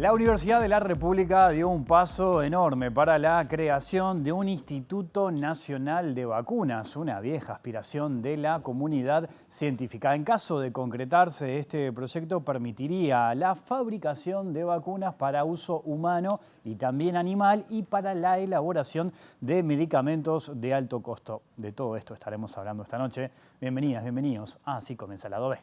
La Universidad de la República dio un paso enorme para la creación de un Instituto Nacional de Vacunas, una vieja aspiración de la comunidad científica. En caso de concretarse, este proyecto permitiría la fabricación de vacunas para uso humano y también animal y para la elaboración de medicamentos de alto costo. De todo esto estaremos hablando esta noche. Bienvenidas, bienvenidos. Así comienza el lado B.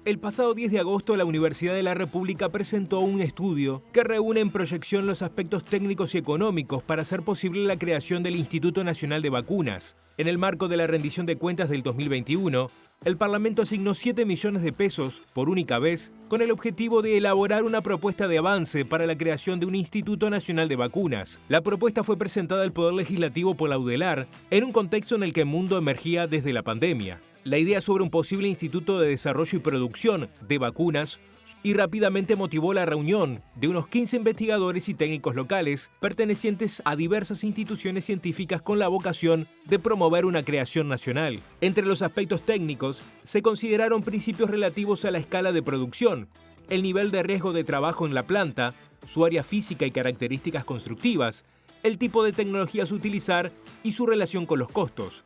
El pasado 10 de agosto, la Universidad de la República presentó un estudio que reúne en proyección los aspectos técnicos y económicos para hacer posible la creación del Instituto Nacional de Vacunas. En el marco de la rendición de cuentas del 2021, el Parlamento asignó 7 millones de pesos por única vez con el objetivo de elaborar una propuesta de avance para la creación de un Instituto Nacional de Vacunas. La propuesta fue presentada al Poder Legislativo por la UDELAR en un contexto en el que el mundo emergía desde la pandemia. La idea sobre un posible instituto de desarrollo y producción de vacunas y rápidamente motivó la reunión de unos 15 investigadores y técnicos locales pertenecientes a diversas instituciones científicas con la vocación de promover una creación nacional. Entre los aspectos técnicos se consideraron principios relativos a la escala de producción, el nivel de riesgo de trabajo en la planta, su área física y características constructivas, el tipo de tecnologías a utilizar y su relación con los costos.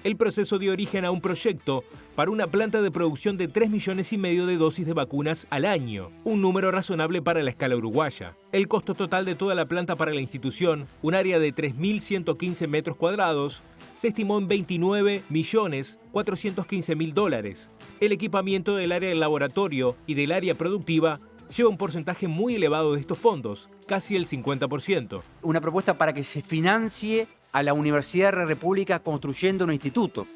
El proceso dio origen a un proyecto para una planta de producción de 3,5 millones de dosis de vacunas al año, un número razonable para la escala uruguaya. El costo total de toda la planta para la institución, un área de 3.115 metros cuadrados, se estimó en $29.415.000. El equipamiento del área del laboratorio y del área productiva lleva un porcentaje muy elevado de estos fondos, casi el 50%. Una propuesta para que se financie a la Universidad de la República construyendo un instituto.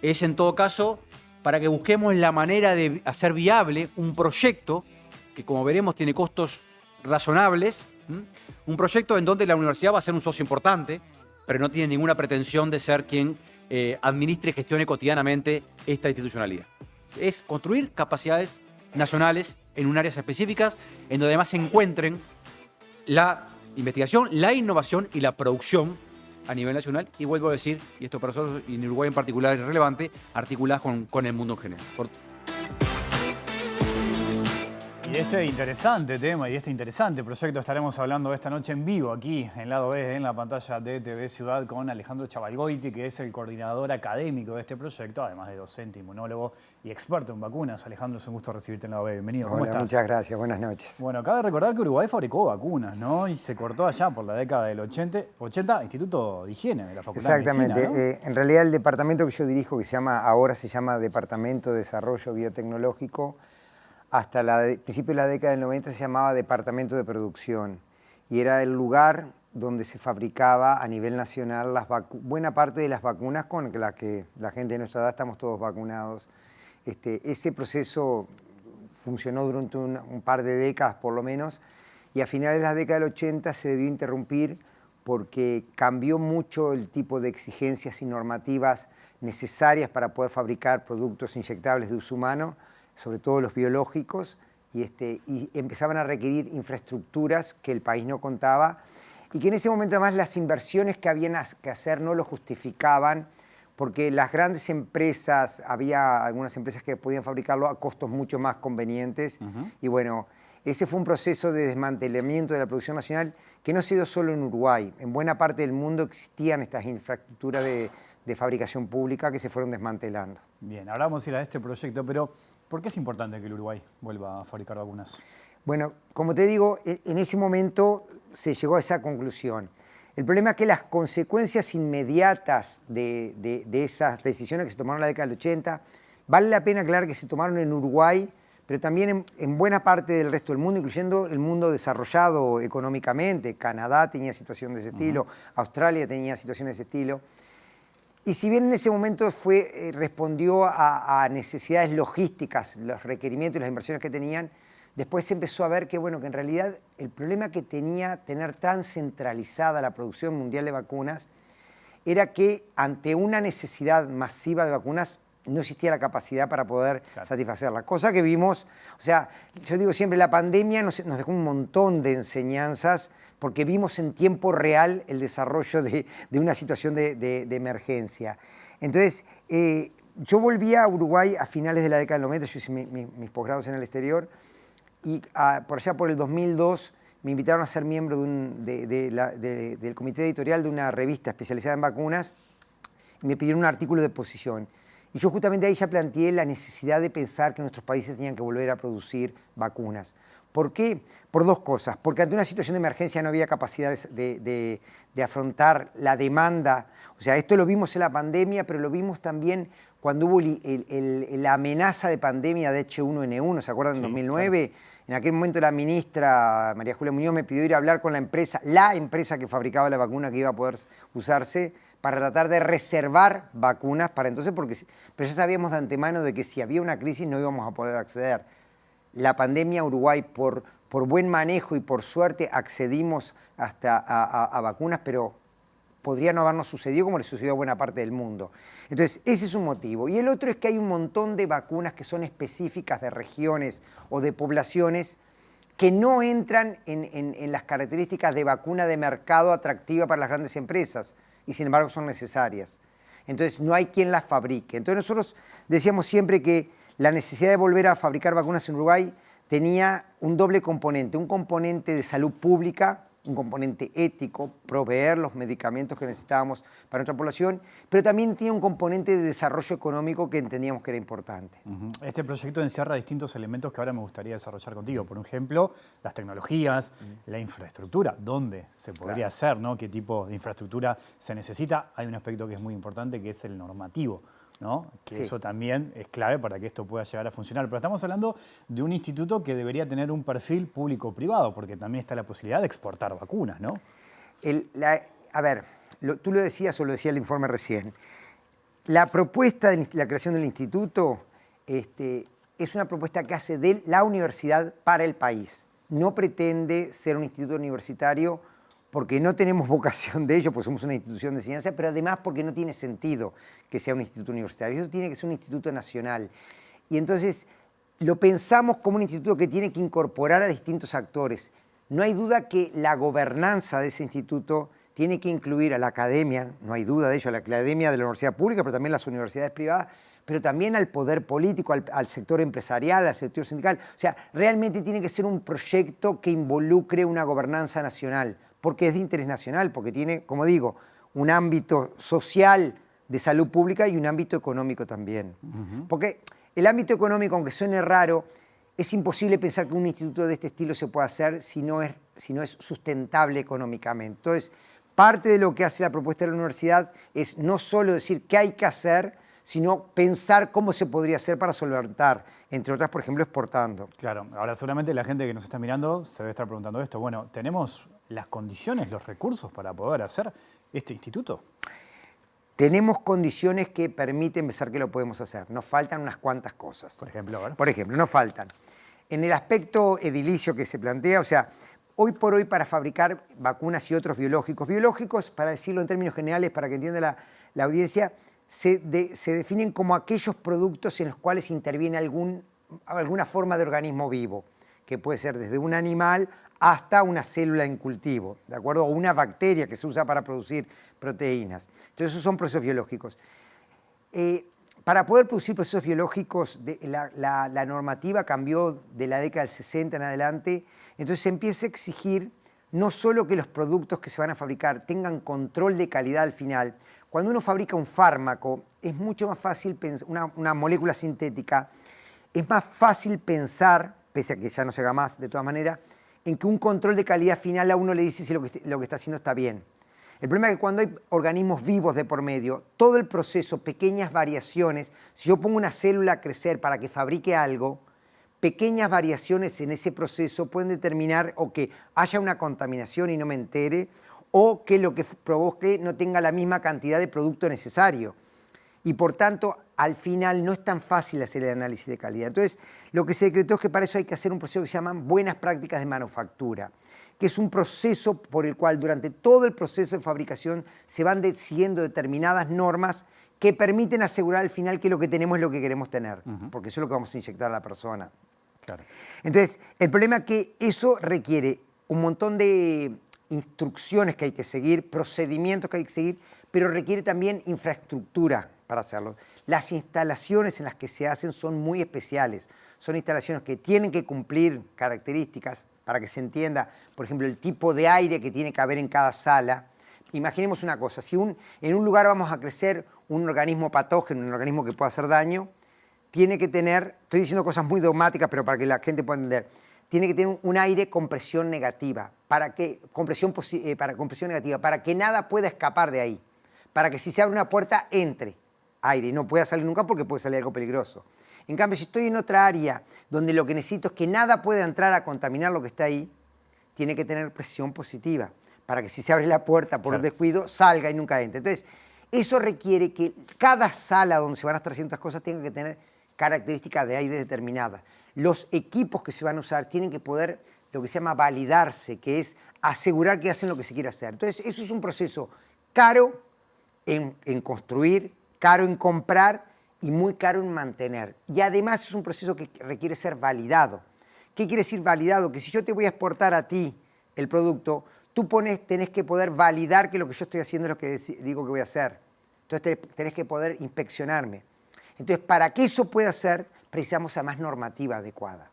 Es en todo caso para que busquemos la manera de hacer viable un proyecto que, como veremos, tiene costos razonables, un proyecto en donde la universidad va a ser un socio importante, pero no tiene ninguna pretensión de ser quien administre y gestione cotidianamente esta institucionalidad. Es construir capacidades nacionales en un áreas específicas en donde además se encuentren la investigación, la innovación y la producción a nivel nacional, y vuelvo a decir, y esto para nosotros y en Uruguay en particular es relevante, articuladas con el mundo en general. Y este interesante tema y este interesante proyecto estaremos hablando esta noche en vivo aquí en Lado B, en la pantalla de TV Ciudad, con Alejandro Chavalgoiti, que es el coordinador académico de este proyecto, además de docente, inmunólogo y experto en vacunas. Alejandro, es un gusto recibirte en Lado B. Bienvenido. ¿Cómo estás? Muchas gracias, buenas noches. Bueno, cabe recordar que Uruguay fabricó vacunas, ¿no? Y se cortó allá por la década del 80, Instituto de Higiene de la Facultad Exactamente. de Medicina, ¿no? En realidad el departamento que yo dirijo, que ahora se llama Departamento de Desarrollo Biotecnológico, hasta el principio de la década del 90 se llamaba Departamento de Producción y era el lugar donde se fabricaba a nivel nacional buena parte de las vacunas con las que la gente de nuestra edad estamos todos vacunados. Ese proceso funcionó durante un par de décadas por lo menos, y a finales de la década del 80 se debió interrumpir porque cambió mucho el tipo de exigencias y normativas necesarias para poder fabricar productos inyectables de uso humano, sobre todo los biológicos, y empezaban a requerir infraestructuras que el país no contaba, y que en ese momento además las inversiones que habían que hacer no lo justificaban, porque las grandes empresas, había algunas empresas que podían fabricarlo a costos mucho más convenientes, y bueno, ese fue un proceso de desmantelamiento de la producción nacional que no se dio solo en Uruguay. En buena parte del mundo existían estas infraestructuras de fabricación pública que se fueron desmantelando. Bien, ahora vamos a ir a este proyecto, pero ¿por qué es importante que el Uruguay vuelva a fabricar vacunas? Bueno, como te digo, en ese momento se llegó a esa conclusión. El problema es que las consecuencias inmediatas de esas decisiones que se tomaron en la década del 80, vale la pena aclarar que se tomaron en Uruguay, pero también en buena parte del resto del mundo, incluyendo el mundo desarrollado económicamente. Canadá tenía situación de ese estilo, Australia tenía situación de ese estilo. Y si bien en ese momento respondió a necesidades logísticas, los requerimientos y las inversiones que tenían, después se empezó a ver que, bueno, que en realidad el problema que tenía tener tan centralizada la producción mundial de vacunas era que ante una necesidad masiva de vacunas no existía la capacidad para poder satisfacerla. Cosa que vimos, o sea, yo digo siempre, la pandemia nos dejó un montón de enseñanzas porque vimos en tiempo real el desarrollo de una situación de emergencia. Entonces, yo volví a Uruguay a finales de la década del 90, yo hice mis posgrados en el exterior, y por allá por el 2002 me invitaron a ser miembro del comité editorial de una revista especializada en vacunas, y me pidieron un artículo de posición. Y yo justamente ahí ya planteé la necesidad de pensar que nuestros países tenían que volver a producir vacunas. ¿Por qué? Por dos cosas. Porque ante una situación de emergencia no había capacidad de afrontar la demanda. O sea, esto lo vimos en la pandemia, pero lo vimos también cuando hubo la amenaza de pandemia de H1N1, ¿se acuerdan? En 2009. Claro. En aquel momento la ministra María Julia Muñoz me pidió ir a hablar con la empresa que fabricaba la vacuna que iba a poder usarse, para tratar de reservar vacunas para entonces, pero ya sabíamos de antemano de que si había una crisis no íbamos a poder acceder. La pandemia Uruguay, por buen manejo y por suerte, accedimos hasta a vacunas, pero podría no habernos sucedido como le sucedió a buena parte del mundo. Entonces, ese es un motivo. Y el otro es que hay un montón de vacunas que son específicas de regiones o de poblaciones que no entran en las características de vacuna de mercado atractiva para las grandes empresas, y sin embargo son necesarias. Entonces no hay quien las fabrique. Entonces nosotros decíamos siempre que la necesidad de volver a fabricar vacunas en Uruguay tenía un doble componente, un componente de salud pública, un componente ético, proveer los medicamentos que necesitábamos para nuestra población, pero también tiene un componente de desarrollo económico que entendíamos que era importante. Este proyecto encierra distintos elementos que ahora me gustaría desarrollar contigo. Por ejemplo, las tecnologías, la infraestructura, dónde se podría hacer, ¿no? ¿Qué tipo de infraestructura se necesita? Hay un aspecto que es muy importante, que es el normativo, ¿no? Que eso también es clave para que esto pueda llegar a funcionar. Pero estamos hablando de un instituto que debería tener un perfil público-privado, porque también está la posibilidad de exportar vacunas, ¿no? A ver, tú lo decías o lo decía el informe recién. La propuesta de la creación del instituto es una propuesta que hace de la universidad para el país. No pretende ser un instituto universitario porque no tenemos vocación de ello, pues somos una institución de enseñanza, pero además porque no tiene sentido que sea un instituto universitario. Eso tiene que ser un instituto nacional. Y entonces lo pensamos como un instituto que tiene que incorporar a distintos actores. No hay duda que la gobernanza de ese instituto tiene que incluir a la academia, no hay duda de ello, a la academia de la universidad pública, pero también las universidades privadas, pero también al poder político, al sector empresarial, al sector sindical. O sea, realmente tiene que ser un proyecto que involucre una gobernanza nacional, porque es de interés nacional, porque tiene, como digo, un ámbito social de salud pública y un ámbito económico también. Porque el ámbito económico, aunque suene raro, es imposible pensar que un instituto de este estilo se pueda hacer si no es sustentable económicamente. Entonces, parte de lo que hace la propuesta de la universidad es no solo decir qué hay que hacer, sino pensar cómo se podría hacer para solventar, entre otras, por ejemplo, exportando. Claro, ahora seguramente la gente que nos está mirando se debe estar preguntando esto. Bueno, ¿tenemos las condiciones, los recursos para poder hacer este instituto? Tenemos condiciones que permiten pensar que lo podemos hacer. Nos faltan unas cuantas cosas. Por ejemplo, a ver. Por ejemplo, nos faltan. En el aspecto edilicio que se plantea, o sea, hoy por hoy para fabricar vacunas y otros biológicos, para decirlo en términos generales, para que entienda la audiencia, se definen como aquellos productos en los cuales interviene alguna forma de organismo vivo, que puede ser desde un animal hasta una célula en cultivo, ¿de acuerdo? O una bacteria que se usa para producir proteínas. Entonces, esos son procesos biológicos. Para poder producir procesos biológicos, la normativa cambió de la década del 60 en adelante, entonces se empieza a exigir no solo que los productos que se van a fabricar tengan control de calidad al final. Cuando uno fabrica un fármaco, es mucho más fácil pensar, una molécula sintética, es más fácil pensar, pese a que ya no se haga más de todas maneras, en que un control de calidad final a uno le dice si lo que está haciendo está bien. El problema es que cuando hay organismos vivos de por medio, todo el proceso, pequeñas variaciones, si yo pongo una célula a crecer para que fabrique algo, pequeñas variaciones en ese proceso pueden determinar o que haya una contaminación y no me entere, o que lo que provoque no tenga la misma cantidad de producto necesario. Y por tanto, al final no es tan fácil hacer el análisis de calidad. Entonces, lo que se decretó es que para eso hay que hacer un proceso que se llaman buenas prácticas de manufactura, que es un proceso por el cual durante todo el proceso de fabricación se van siguiendo determinadas normas que permiten asegurar al final que lo que tenemos es lo que queremos tener, porque eso es lo que vamos a inyectar a la persona. Claro. Entonces, el problema es que eso requiere un montón de instrucciones que hay que seguir, procedimientos que hay que seguir, pero requiere también infraestructura para hacerlo. Las instalaciones en las que se hacen son muy especiales. Son instalaciones que tienen que cumplir características para que se entienda, por ejemplo, el tipo de aire que tiene que haber en cada sala. Imaginemos una cosa, si en un lugar vamos a crecer un organismo patógeno, un organismo que pueda hacer daño, tiene que tener, estoy diciendo cosas muy dogmáticas, pero para que la gente pueda entender, tiene que tener un aire con presión negativa, con presión negativa, para que nada pueda escapar de ahí, para que si se abre una puerta entre aire y no pueda salir nunca porque puede salir algo peligroso. En cambio, si estoy en otra área donde lo que necesito es que nada pueda entrar a contaminar lo que está ahí, tiene que tener presión positiva, para que si se abre la puerta por un descuido, salga y nunca entre. Entonces, eso requiere que cada sala donde se van a estar haciendo estas cosas tenga que tener características de aire determinadas. Los equipos que se van a usar tienen que poder, lo que se llama validarse, que es asegurar que hacen lo que se quiere hacer. Entonces, eso es un proceso caro en construir, caro en comprar y muy caro en mantener. Y además es un proceso que requiere ser validado. ¿Qué quiere decir validado? Que si yo te voy a exportar a ti el producto, tú tenés que poder validar que lo que yo estoy haciendo es lo que digo que voy a hacer. Entonces tenés que poder inspeccionarme. Entonces, para que eso pueda ser, precisamos además normativa adecuada.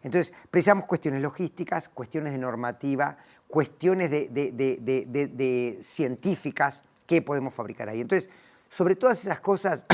Entonces, precisamos cuestiones logísticas, cuestiones de normativa, cuestiones de científicas que podemos fabricar ahí. Entonces, sobre todas esas cosas,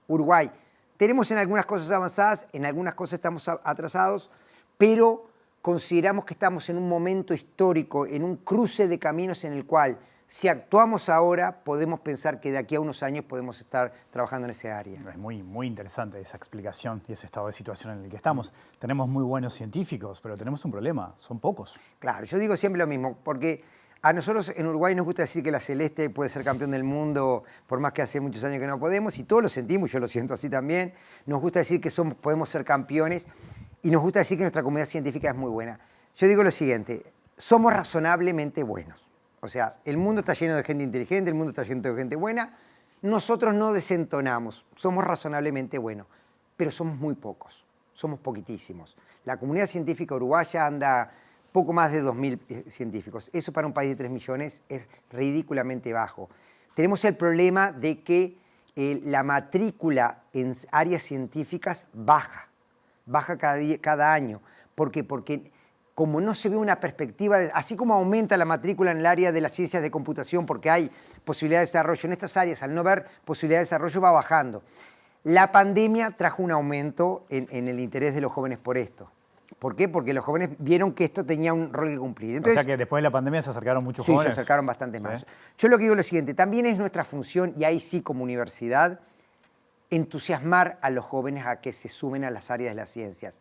Uruguay, tenemos en algunas cosas avanzadas, en algunas cosas estamos atrasados, pero consideramos que estamos en un momento histórico, en un cruce de caminos en el cual, si actuamos ahora, podemos pensar que de aquí a unos años podemos estar trabajando en ese área. Es muy interesante esa explicación y ese estado de situación en el que estamos. Tenemos muy buenos científicos, pero tenemos un problema, son pocos. Claro, yo digo siempre lo mismo, porque a nosotros en Uruguay nos gusta decir que la Celeste puede ser campeón del mundo, por más que hace muchos años que no podemos, y todos lo sentimos, yo lo siento así también. Nos gusta decir que podemos ser campeones y nos gusta decir que nuestra comunidad científica es muy buena. Yo digo lo siguiente, somos razonablemente buenos. O sea, el mundo está lleno de gente inteligente, el mundo está lleno de gente buena. Nosotros no desentonamos, somos razonablemente buenos, pero somos muy pocos, somos poquitísimos. La comunidad científica uruguaya anda poco más de 2.000 científicos. Eso para un país de 3 millones es ridículamente bajo. Tenemos el problema de que la matrícula en áreas científicas baja cada año. ¿Por qué? Porque como no se ve una perspectiva, así como aumenta la matrícula en el área de las ciencias de computación porque hay posibilidad de desarrollo, en estas áreas al no ver posibilidad de desarrollo va bajando. La pandemia trajo un aumento en el interés de los jóvenes por esto. ¿Por qué? Porque los jóvenes vieron que esto tenía un rol que cumplir. Entonces, o sea que después de la pandemia se acercaron muchos jóvenes. Sí, jóvenes. se acercaron bastante más. ¿Sí? Yo lo que digo es lo siguiente, también es nuestra función, y ahí sí como universidad, entusiasmar a los jóvenes a que se sumen a las áreas de las ciencias.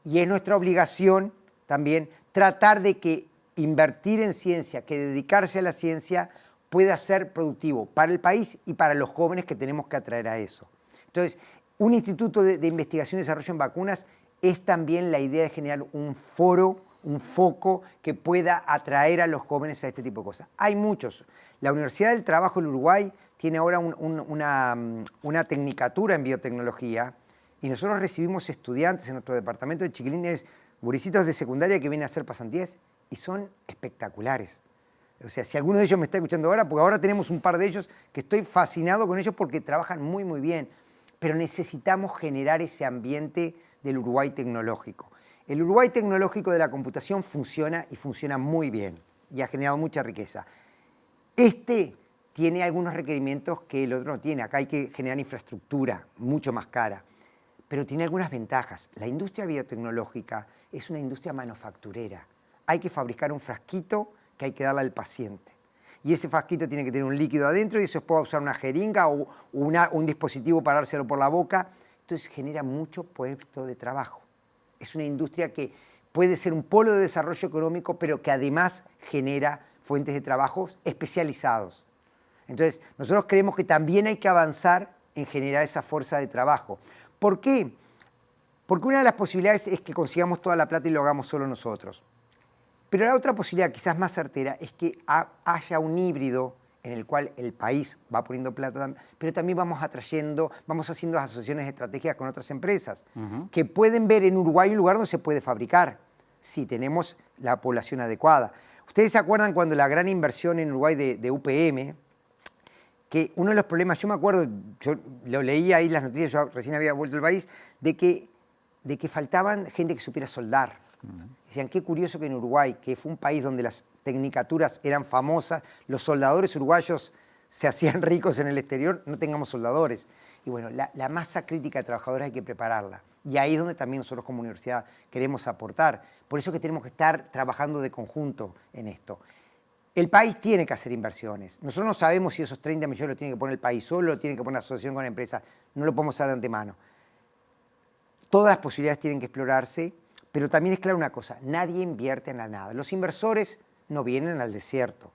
Y es nuestra obligación también tratar de que invertir en ciencia, que dedicarse a la ciencia pueda ser productivo para el país y para los jóvenes que tenemos que atraer a eso. Entonces, un instituto de investigación y desarrollo en vacunas es también la idea de generar un foro, un foco que pueda atraer a los jóvenes a este tipo de cosas. Hay muchos. La Universidad del Trabajo del Uruguay tiene ahora una tecnicatura en biotecnología y nosotros recibimos estudiantes en nuestro departamento de chiquilines, gurisitos de secundaria que vienen a hacer pasantías y son espectaculares. O sea, si alguno de ellos me está escuchando ahora, porque ahora tenemos un par de ellos que estoy fascinado con ellos porque trabajan muy bien, pero necesitamos generar ese ambiente del Uruguay tecnológico. El Uruguay tecnológico de la computación funciona y funciona muy bien y ha generado mucha riqueza. Este tiene algunos requerimientos que el otro no tiene. Acá hay que generar infraestructura mucho más cara, pero tiene algunas ventajas. La industria biotecnológica es una industria manufacturera. Hay que fabricar un frasquito que hay que darle al paciente. Y ese frasquito tiene que tener un líquido adentro y eso puede usar una jeringa o un dispositivo para dárselo por la boca. Entonces genera mucho puesto de trabajo. Es una industria que puede ser un polo de desarrollo económico, pero que además genera fuentes de trabajo especializados. Entonces, nosotros creemos que también hay que avanzar en generar esa fuerza de trabajo. ¿Por qué? Porque una de las posibilidades es que consigamos toda la plata y lo hagamos solo nosotros. Pero la otra posibilidad, quizás más certera, es que haya un híbrido en el cual el país va poniendo plata, pero también vamos haciendo asociaciones estratégicas con otras empresas que pueden ver en Uruguay un lugar donde se puede fabricar, si tenemos la población adecuada. Ustedes se acuerdan cuando la gran inversión en Uruguay de UPM, que uno de los problemas, yo me acuerdo, yo lo leí ahí las noticias, yo recién había vuelto al país, de que faltaban gente que supiera soldar. Decían, qué curioso que en Uruguay, que fue un país donde las tecnicaturas eran famosas, los soldadores uruguayos se hacían ricos en el exterior, no tengamos soldadores. Y bueno, la masa crítica de trabajadores hay que prepararla. Y ahí es donde también nosotros como universidad queremos aportar. Por eso que tenemos que estar trabajando de conjunto en esto. El país tiene que hacer inversiones. Nosotros no sabemos si esos 30 millones lo tiene que poner el país solo, lo tiene que poner la asociación con empresas. No lo podemos saber de antemano. Todas las posibilidades tienen que explorarse, pero también es claro una cosa, nadie invierte en la nada. Los inversores no vienen al desierto.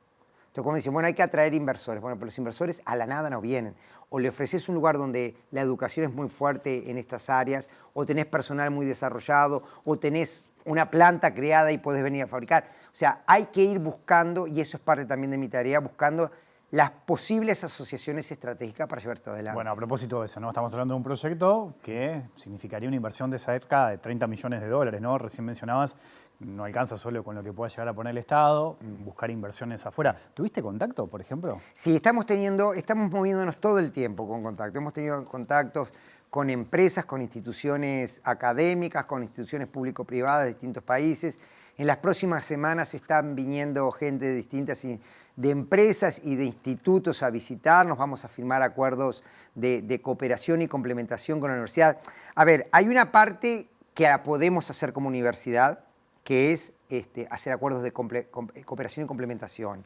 Entonces, cuando dicen, bueno, hay que atraer inversores. Bueno, pero los inversores a la nada no vienen. O le ofreces un lugar donde la educación es muy fuerte en estas áreas, o tenés personal muy desarrollado, o tenés una planta creada y podés venir a fabricar. O sea, hay que ir buscando, y eso es parte también de mi tarea, buscando las posibles asociaciones estratégicas para llevar todo adelante. Bueno, a propósito de eso, ¿no? Estamos hablando de un proyecto que significaría una inversión de cerca de 30 millones de dólares, ¿no? Recién mencionabas, no alcanza solo con lo que pueda llegar a poner el Estado, buscar inversiones afuera. ¿Tuviste contacto, por ejemplo? Sí, estamos moviéndonos todo el tiempo con contacto. Hemos tenido contactos con empresas, con instituciones académicas, con instituciones público-privadas de distintos países. En las próximas semanas están viniendo gente de distintas de empresas y de institutos a visitarnos. Vamos a firmar acuerdos de cooperación y complementación con la universidad. A ver, hay una parte que la podemos hacer como universidad, que es hacer acuerdos de cooperación y complementación.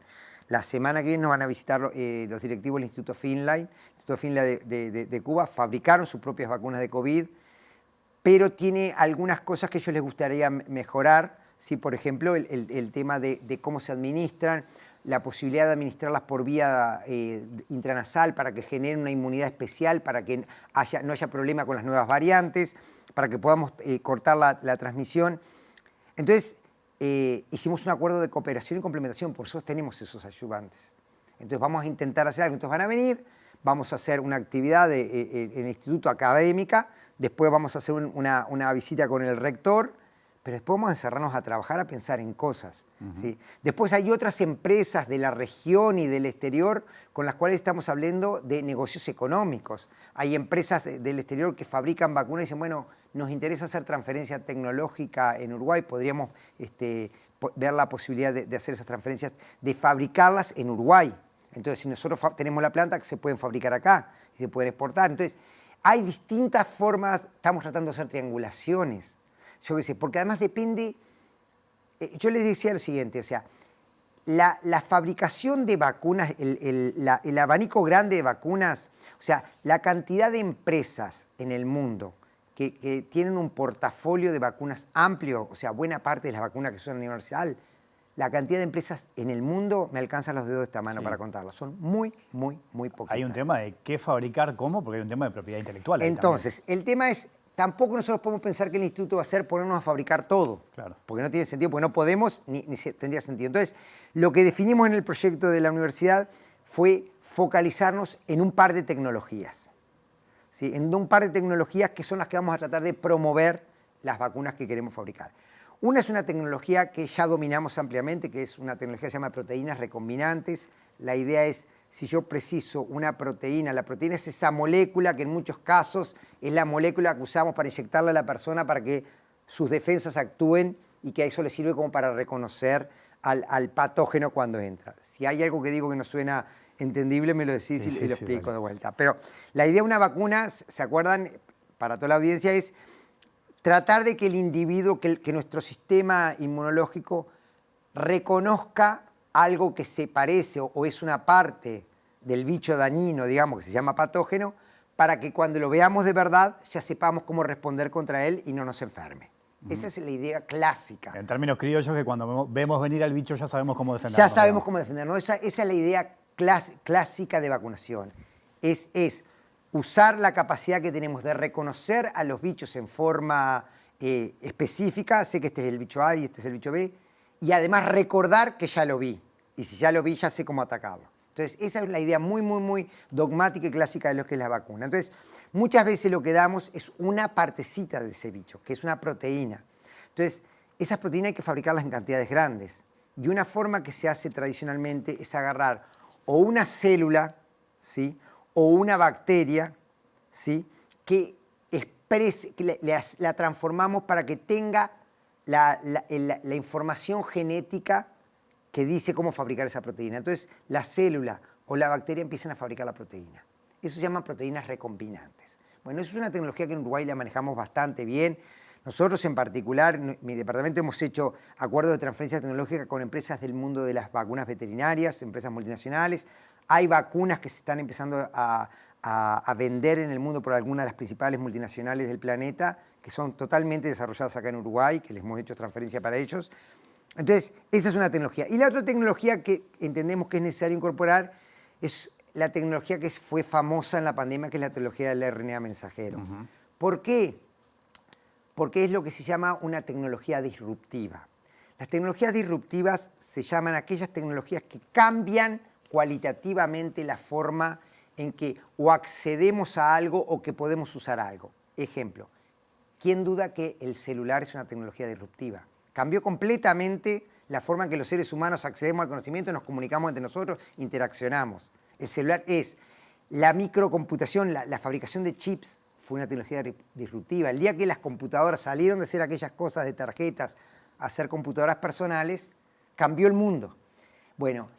La semana que viene nos van a visitar los directivos del Instituto Finlay. El Instituto Finlay de Cuba fabricaron sus propias vacunas de COVID, pero tiene algunas cosas que a ellos les gustaría mejorar. ¿Sí? Por ejemplo, el tema de cómo se administran, la posibilidad de administrarlas por vía intranasal para que generen una inmunidad especial, para que no haya problema con las nuevas variantes, para que podamos cortar la transmisión. Entonces, hicimos un acuerdo de cooperación y complementación, por eso tenemos esos ayudantes. Entonces vamos a intentar hacer algo. Entonces van a venir, vamos a hacer una actividad en el instituto académica, después vamos a hacer una visita con el rector, pero después vamos a encerrarnos a trabajar, a pensar en cosas. ¿Sí? Después hay otras empresas de la región y del exterior con las cuales estamos hablando de negocios económicos. Hay empresas del exterior que fabrican vacunas y dicen, bueno, nos interesa hacer transferencia tecnológica en Uruguay, podríamos ver la posibilidad de hacer esas transferencias, de fabricarlas en Uruguay. Entonces, si nosotros tenemos la planta, que se pueden fabricar acá y se pueden exportar. Entonces, hay distintas formas, estamos tratando de hacer triangulaciones. Yo qué sé, porque además depende, yo les decía lo siguiente, o sea, la fabricación de vacunas, el abanico grande de vacunas, o sea, la cantidad de empresas en el mundo que tienen un portafolio de vacunas amplio, o sea, buena parte de las vacunas que son universal, la cantidad de empresas en el mundo me alcanzan los dedos de esta mano para contarlas. Son muy, muy, muy poquitas. Hay un tema de qué fabricar, cómo, porque hay un tema de propiedad intelectual. Entonces, el tema es, tampoco nosotros podemos pensar que el instituto va a ser ponernos a fabricar todo. Claro. Porque no tiene sentido, porque no podemos, ni tendría sentido. Entonces, lo que definimos en el proyecto de la universidad fue focalizarnos en un par de tecnologías. ¿Sí? En un par de tecnologías que son las que vamos a tratar de promover las vacunas que queremos fabricar. Una es una tecnología que ya dominamos ampliamente, que es una tecnología que se llama proteínas recombinantes. La idea es, si yo preciso una proteína, la proteína es esa molécula que en muchos casos es la molécula que usamos para inyectarle a la persona para que sus defensas actúen y que a eso le sirve como para reconocer al patógeno cuando entra. Si hay algo que digo que no suena entendible, me lo decís y lo explico de vuelta. Pero la idea de una vacuna, ¿se acuerdan? Para toda la audiencia es tratar de que el individuo, que nuestro sistema inmunológico reconozca algo que se parece o es una parte del bicho dañino, digamos, que se llama patógeno, para que cuando lo veamos de verdad ya sepamos cómo responder contra él y no nos enferme. Esa es la idea clásica. En términos criollos, que cuando vemos venir al bicho ya sabemos cómo defendernos. Ya sabemos cómo defendernos. Esa es la idea clásica de vacunación. Es usar la capacidad que tenemos de reconocer a los bichos en forma específica, sé que este es el bicho A y este es el bicho B, y además recordar que ya lo vi, y si ya lo vi ya sé cómo atacarlo. Entonces esa es la idea muy, muy, muy dogmática y clásica de lo que es la vacuna. Entonces muchas veces lo que damos es una partecita de ese bicho, que es una proteína. Entonces esas proteínas hay que fabricarlas en cantidades grandes, y una forma que se hace tradicionalmente es agarrar o una célula, ¿sí? O una bacteria, ¿sí? Que exprese, que la transformamos para que tenga la información genética que dice cómo fabricar esa proteína. Entonces, la célula o la bacteria empiezan a fabricar la proteína. Eso se llama proteínas recombinantes. Bueno, eso es una tecnología que en Uruguay la manejamos bastante bien. Nosotros en particular, mi departamento hemos hecho acuerdos de transferencia tecnológica con empresas del mundo de las vacunas veterinarias, empresas multinacionales. Hay vacunas que se están empezando a vender en el mundo por algunas de las principales multinacionales del planeta, que son totalmente desarrolladas acá en Uruguay, que les hemos hecho transferencia para ellos. Entonces, esa es una tecnología. Y la otra tecnología que entendemos que es necesario incorporar es la tecnología que fue famosa en la pandemia, que es la tecnología del RNA mensajero. ¿Por qué? Porque es lo que se llama una tecnología disruptiva. Las tecnologías disruptivas se llaman aquellas tecnologías que cambian cualitativamente la forma en que o accedemos a algo o que podemos usar algo. Ejemplo, ¿quién duda que el celular es una tecnología disruptiva? Cambió completamente la forma en que los seres humanos accedemos al conocimiento, nos comunicamos entre nosotros, interaccionamos. El celular es la microcomputación, la fabricación de chips fue una tecnología disruptiva. El día que las computadoras salieron de ser aquellas cosas de tarjetas a ser computadoras personales, cambió el mundo. Bueno,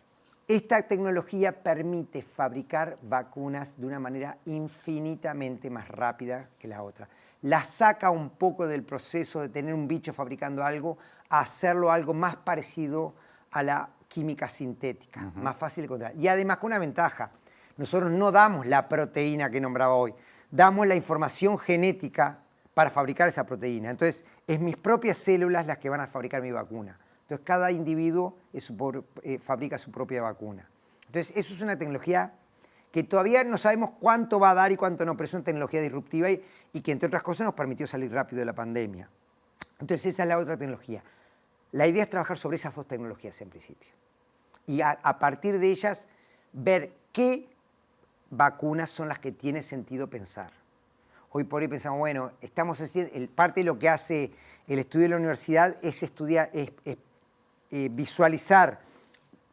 esta tecnología permite fabricar vacunas de una manera infinitamente más rápida que la otra. La saca un poco del proceso de tener un bicho fabricando algo a hacerlo algo más parecido a la química sintética, más fácil de controlar. Y además con una ventaja, nosotros no damos la proteína que nombraba hoy, damos la información genética para fabricar esa proteína. Entonces, es mis propias células las que van a fabricar mi vacuna. Entonces, cada individuo fabrica su propia vacuna. Entonces, eso es una tecnología que todavía no sabemos cuánto va a dar y cuánto no, pero es una tecnología disruptiva y que, entre otras cosas, nos permitió salir rápido de la pandemia. Entonces, esa es la otra tecnología. La idea es trabajar sobre esas dos tecnologías en principio. Y a partir de ellas, ver qué vacunas son las que tiene sentido pensar. Hoy por hoy pensamos, bueno, estamos haciendo, parte de lo que hace el estudio de la universidad es estudiar, visualizar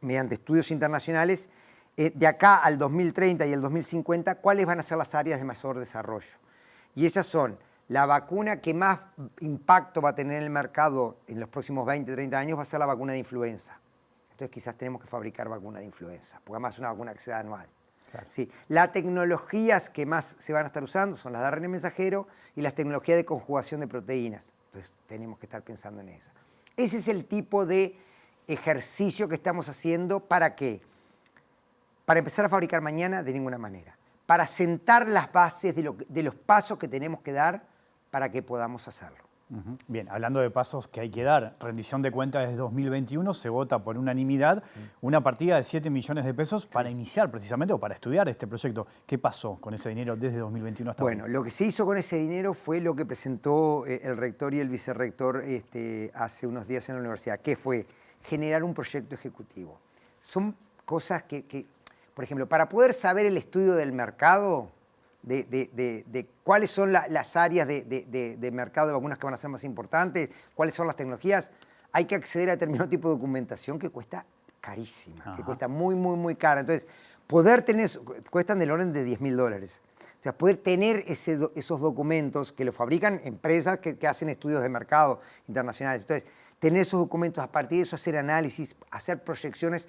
mediante estudios internacionales de acá al 2030 y el 2050 cuáles van a ser las áreas de mayor desarrollo. Y esas son la vacuna que más impacto va a tener en el mercado en los próximos 20, 30 años va a ser la vacuna de influenza. Entonces quizás tenemos que fabricar vacuna de influenza, porque además es una vacuna que se da anual. Claro. Sí. Las tecnologías que más se van a estar usando son las de ARN mensajero y las tecnologías de conjugación de proteínas. Entonces tenemos que estar pensando en eso. Ese es el tipo de ejercicio que estamos haciendo. ¿Para qué? Para empezar a fabricar mañana, de ninguna manera. Para sentar las bases de los pasos que tenemos que dar para que podamos hacerlo. Bien, hablando de pasos que hay que dar, rendición de cuentas desde 2021, se vota por unanimidad una partida de 7 millones de pesos para iniciar precisamente o para estudiar este proyecto. ¿Qué pasó con ese dinero desde 2021 hasta hoy? Bueno, lo que se hizo con ese dinero fue lo que presentó el rector y el vicerrector hace unos días en la universidad, que fue generar un proyecto ejecutivo. Son cosas que por ejemplo, para poder saber el estudio del mercado, de cuáles son las áreas de mercado de vacunas que van a ser más importantes, cuáles son las tecnologías, hay que acceder a determinado tipo de documentación que cuesta carísima, que cuesta muy, muy, muy cara. Entonces, poder tener, cuestan del orden de $10.000. O sea, poder tener esos documentos que los fabrican empresas que hacen estudios de mercado internacionales. Entonces, tener esos documentos, a partir de eso hacer análisis, hacer proyecciones.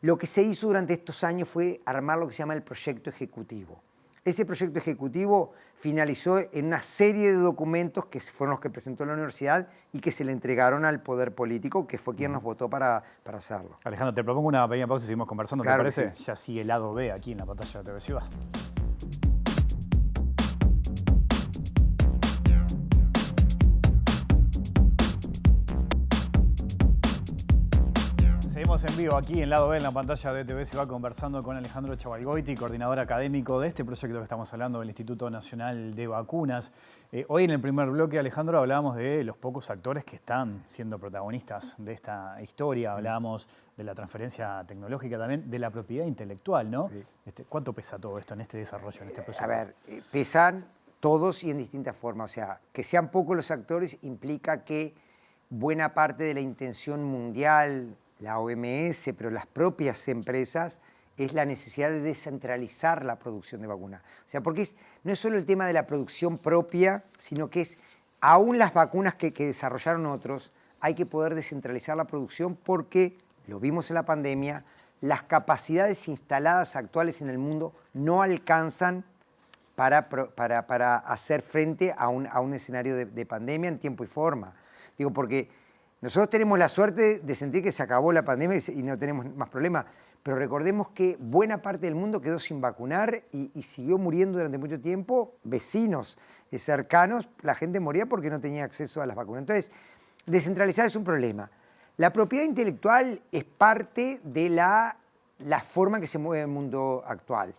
Lo que se hizo durante estos años fue armar lo que se llama el proyecto ejecutivo. Ese proyecto ejecutivo finalizó en una serie de documentos que fueron los que presentó la universidad y que se le entregaron al poder político, que fue quien nos votó para hacerlo. Alejandro, te propongo una pequeña pausa y seguimos conversando, claro, ¿te parece? Sí. Ya sigue el lado B aquí en la pantalla de TV Ciudad. Seguimos en vivo aquí en Lado B, en la pantalla de TV Ciudad, conversando con Alejandro Chavalgoiti, coordinador académico de este proyecto que estamos hablando del Instituto Nacional de Vacunas. Hoy en el primer bloque, Alejandro, hablábamos de los pocos actores que están siendo protagonistas de esta historia. Hablábamos de la transferencia tecnológica también, de la propiedad intelectual, ¿no? Sí. ¿Cuánto pesa todo esto en este desarrollo, en este proyecto? A ver, pesan todos y en distintas formas. O sea, que sean pocos los actores implica que buena parte de la intención mundial, la OMS, pero las propias empresas, es la necesidad de descentralizar la producción de vacunas. O sea, porque no es solo el tema de la producción propia, sino que es, aún las vacunas que desarrollaron otros, hay que poder descentralizar la producción porque, lo vimos en la pandemia, las capacidades instaladas actuales en el mundo no alcanzan para hacer frente a un escenario de pandemia en tiempo y forma. Digo, porque nosotros tenemos la suerte de sentir que se acabó la pandemia y no tenemos más problemas, pero recordemos que buena parte del mundo quedó sin vacunar y siguió muriendo durante mucho tiempo. Vecinos cercanos, la gente moría porque no tenía acceso a las vacunas. Entonces, descentralizar es un problema. La propiedad intelectual es parte de la forma en que se mueve el mundo actual.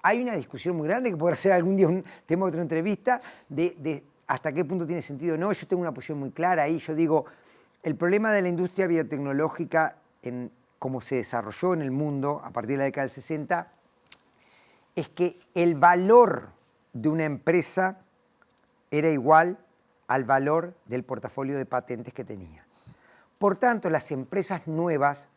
Hay una discusión muy grande que podrá ser algún día un tema de otra entrevista de hasta qué punto tiene sentido o no. Yo tengo una posición muy clara ahí. Yo digo, el problema de la industria biotecnológica como se desarrolló en el mundo a partir de la década del 60 es que el valor de una empresa era igual al valor del portafolio de patentes que tenía. Por tanto, las empresas nuevas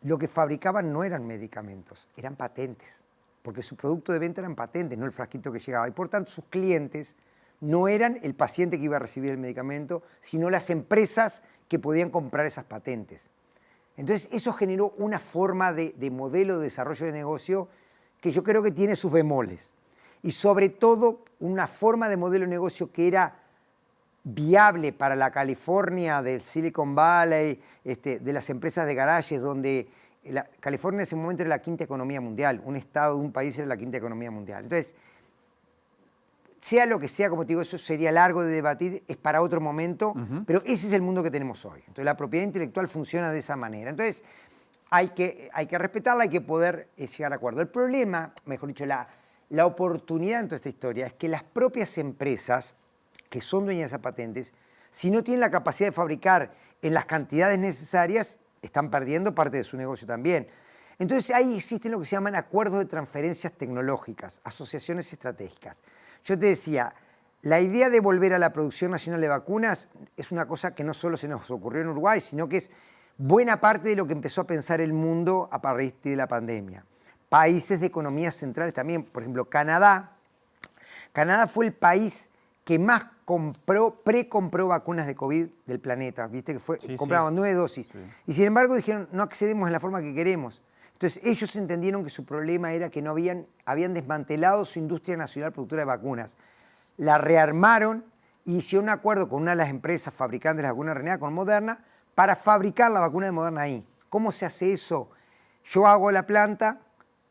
lo que fabricaban no eran medicamentos, eran patentes, porque su producto de venta eran patentes, no el frasquito que llegaba. Y por tanto, sus clientes no eran el paciente que iba a recibir el medicamento, sino las empresas que podían comprar esas patentes. Entonces, eso generó una forma de modelo de desarrollo de negocio que yo creo que tiene sus bemoles. Y sobre todo, una forma de modelo de negocio que era viable para la California del Silicon Valley, de las empresas de garajes, donde California en ese momento era la quinta economía mundial, un estado de un país era la quinta economía mundial. Entonces, sea lo que sea, como te digo, eso sería largo de debatir, es para otro momento, pero ese es el mundo que tenemos hoy. Entonces, la propiedad intelectual funciona de esa manera. Entonces, hay que respetarla, hay que poder llegar a acuerdo. El problema, mejor dicho, la oportunidad en toda esta historia es que las propias empresas que son dueñas de esas patentes, si no tienen la capacidad de fabricar en las cantidades necesarias, están perdiendo parte de su negocio también. Entonces ahí existen lo que se llaman acuerdos de transferencias tecnológicas, asociaciones estratégicas. Yo te decía, la idea de volver a la producción nacional de vacunas es una cosa que no solo se nos ocurrió en Uruguay, sino que es buena parte de lo que empezó a pensar el mundo a partir de la pandemia. Países de economías centrales también, por ejemplo, Canadá. Canadá fue el país que más precompró vacunas de COVID del planeta, ¿viste? Que compraban 9 dosis. Sí. Y sin embargo dijeron, no accedemos en la forma que queremos. Entonces ellos entendieron que su problema era que habían desmantelado su industria nacional productora de vacunas. La rearmaron y hicieron un acuerdo con una de las empresas fabricantes de las vacunas RNA, con Moderna, para fabricar la vacuna de Moderna ahí. ¿Cómo se hace eso? Yo hago la planta,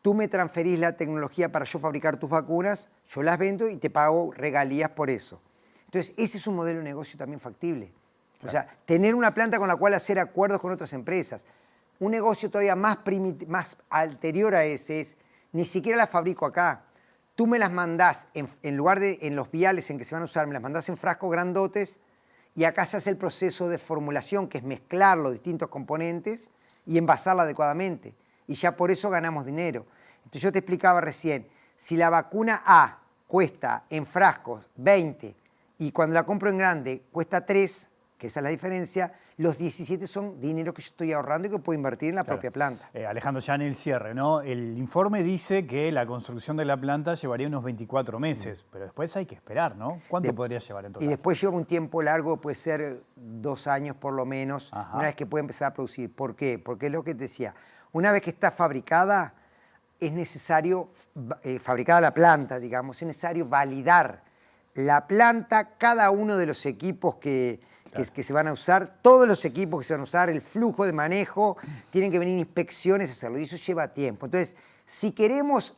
tú me transferís la tecnología para yo fabricar tus vacunas, yo las vendo y te pago regalías por eso. Entonces, ese es un modelo de negocio también factible. Claro. O sea, tener una planta con la cual hacer acuerdos con otras empresas. Un negocio todavía más anterior a ese es, ni siquiera las fabrico acá. Tú me las mandás, en lugar de en los viales en que se van a usar, me las mandás en frascos grandotes y acá se hace el proceso de formulación, que es mezclar los distintos componentes y envasarla adecuadamente. Y ya por eso ganamos dinero. Entonces yo te explicaba recién, si la vacuna A cuesta en frascos 20 y cuando la compro en grande cuesta 3, que esa es la diferencia, los 17 son dinero que yo estoy ahorrando y que puedo invertir en la propia planta. Alejandro, ya en el cierre, ¿no? El informe dice que la construcción de la planta llevaría unos 24 meses, pero después hay que esperar, ¿no? ¿Cuánto podría llevar en total? Y después lleva un tiempo largo, puede ser 2 años por lo menos, una vez que puede empezar a producir. ¿Por qué? Porque es lo que te decía, una vez que está fabricada, es necesario, fabricada la planta, digamos, es necesario validar la planta, cada uno de los equipos que se van a usar, todos los equipos que se van a usar, el flujo de manejo, tienen que venir inspecciones a hacerlo y eso lleva tiempo. Entonces, si queremos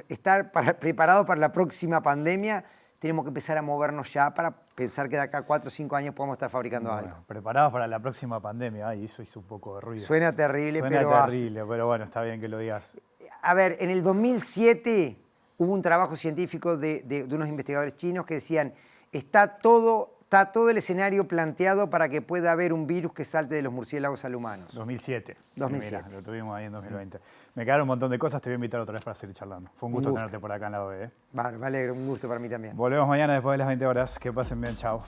estar preparados para la próxima pandemia, tenemos que empezar a movernos ya para pensar que de acá a 4 o 5 años podamos estar fabricando algo. Preparados para la próxima pandemia. Ay, eso hizo un poco de ruido. Suena terrible, pero bueno, está bien que lo digas. A ver, en el 2007 hubo un trabajo científico de unos investigadores chinos que decían, está todo el escenario planteado para que pueda haber un virus que salte de los murciélagos al humano. 2007. 2007. Mira, lo tuvimos ahí en 2020. Me quedaron un montón de cosas, te voy a invitar otra vez para seguir charlando. Fue un gusto tenerte por acá en la OE. Vale, me alegro, un gusto para mí también. Volvemos mañana después de las 20 horas. Que pasen bien, chao.